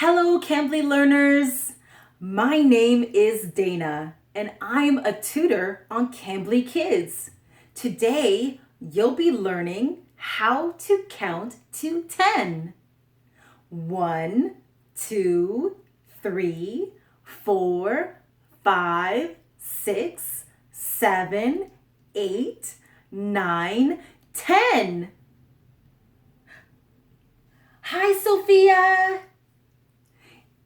Hello, Cambly learners. My name is Dana, and I'm a tutor on Cambly Kids. Today, you'll be learning how to count to 10. 1, 2, 3, 4, 5, 6, 7, 8, 9, 10. Hi, Sophia.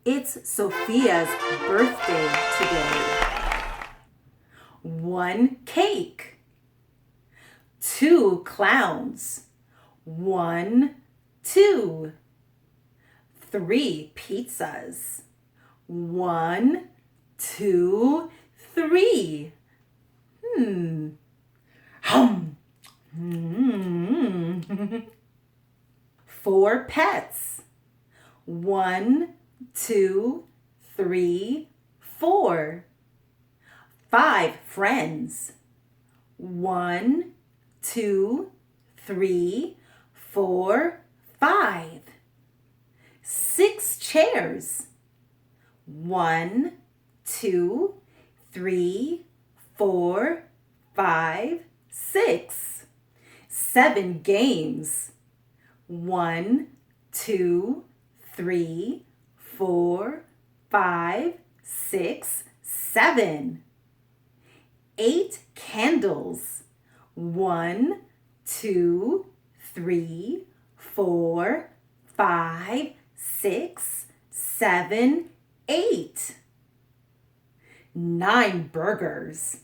It's Sophia's birthday today. 1 cake. 2 clowns. 1, 2. 3 pizzas. 1, 2, 3. Hum. 4 pets. 1, 2, 3, 4. 5 friends. 1, 2, 3, 4, 5. 6 chairs. 1, 2, 3, 4, 5, 6. 7 games. 1, 2, 3, 4, 5, 6, 7. 8 candles. 1, 2, 3, 4, 5, 6, 7, 8. 9 burgers.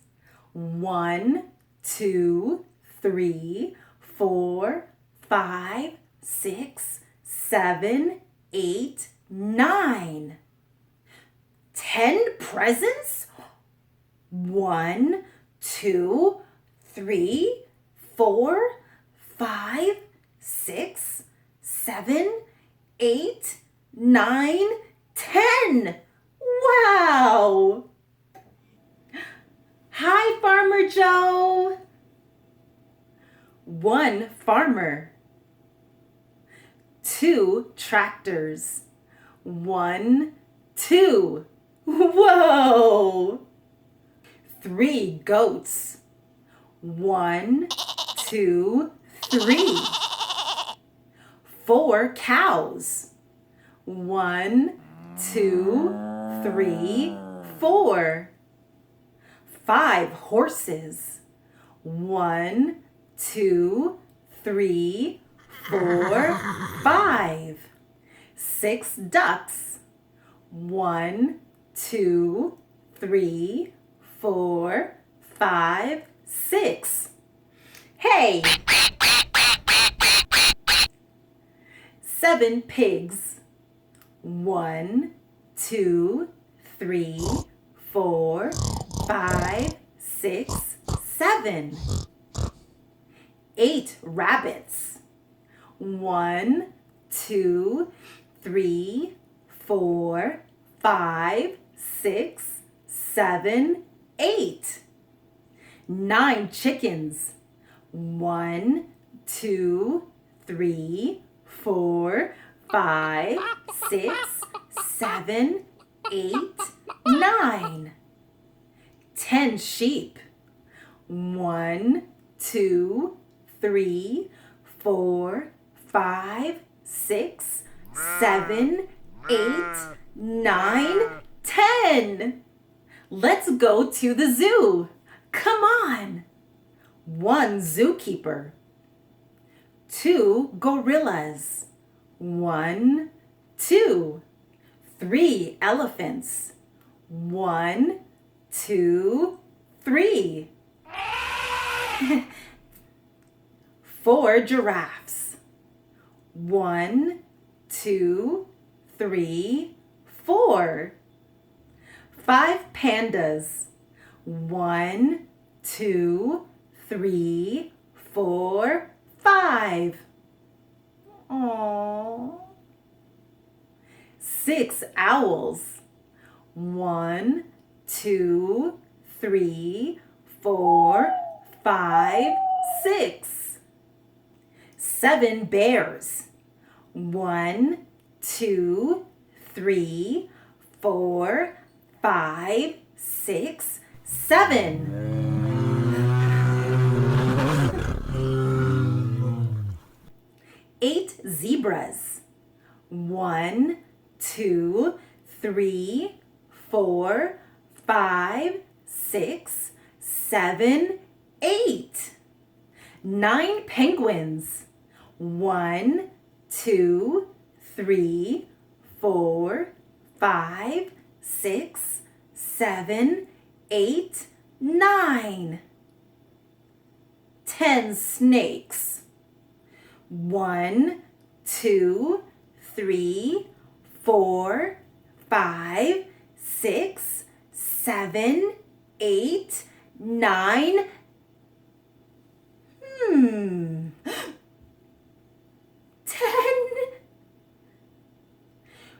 1, 2, 3, 4, 5, 6, 7, 8, 9. 10 presents? 1, 2, 3, 4, 5, 6, 7, 8, 9, 10. Wow! Hi, Farmer Joe. 1 farmer. 2 tractors. 1, 2. Whoa! 3 goats. 1, 2, 3. 4 cows. 1, 2, 3, 4. 5 horses. 1, 2, 3, 4, 5. 6 ducks. 1, 2, 3, 4, 5, 6. Hey! 7 pigs. 1, 2, 3, 4, 5, 6, 7. 8 rabbits. 1, 2, 3, 4, 5, 6, 7, 8. 9 chickens. 1, 2, 3, 4, 5, 6, 7, 8, 9. 10 sheep. 1, 2, 3, 4, 5, 6, 7, 8, 9, 10. Let's go to the zoo. Come on. 1 zookeeper. 2 gorillas. 1, 2. 3 elephants. 1, 2, 3. 4 giraffes. 1, 2, 3, 4. 5 pandas. 1, 2, 3, 4, 5. Aww. 6 owls. 1, 2, 3, 4, 5, 6. 7 bears. 1, 2, 3, 4, 5, 6, 7. 8 zebras. 1, 2, 3, 4, 5, 6, 7, 8. 9 penguins. 1, 2, 3, 4, 5, 6, 7, 8, 9. 10 snakes. 1, 2, 3, 4, 5, 6, 7, 8, 9. 10.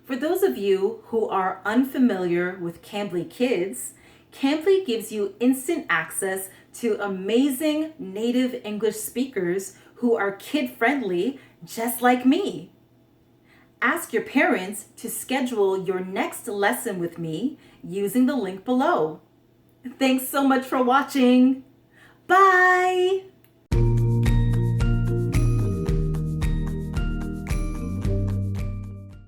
For those of you who are unfamiliar with Cambly Kids, Cambly gives you instant access to amazing native English speakers who are kid-friendly, just like me. Ask your parents to schedule your next lesson with me using the link below. Thanks so much for watching. Bye!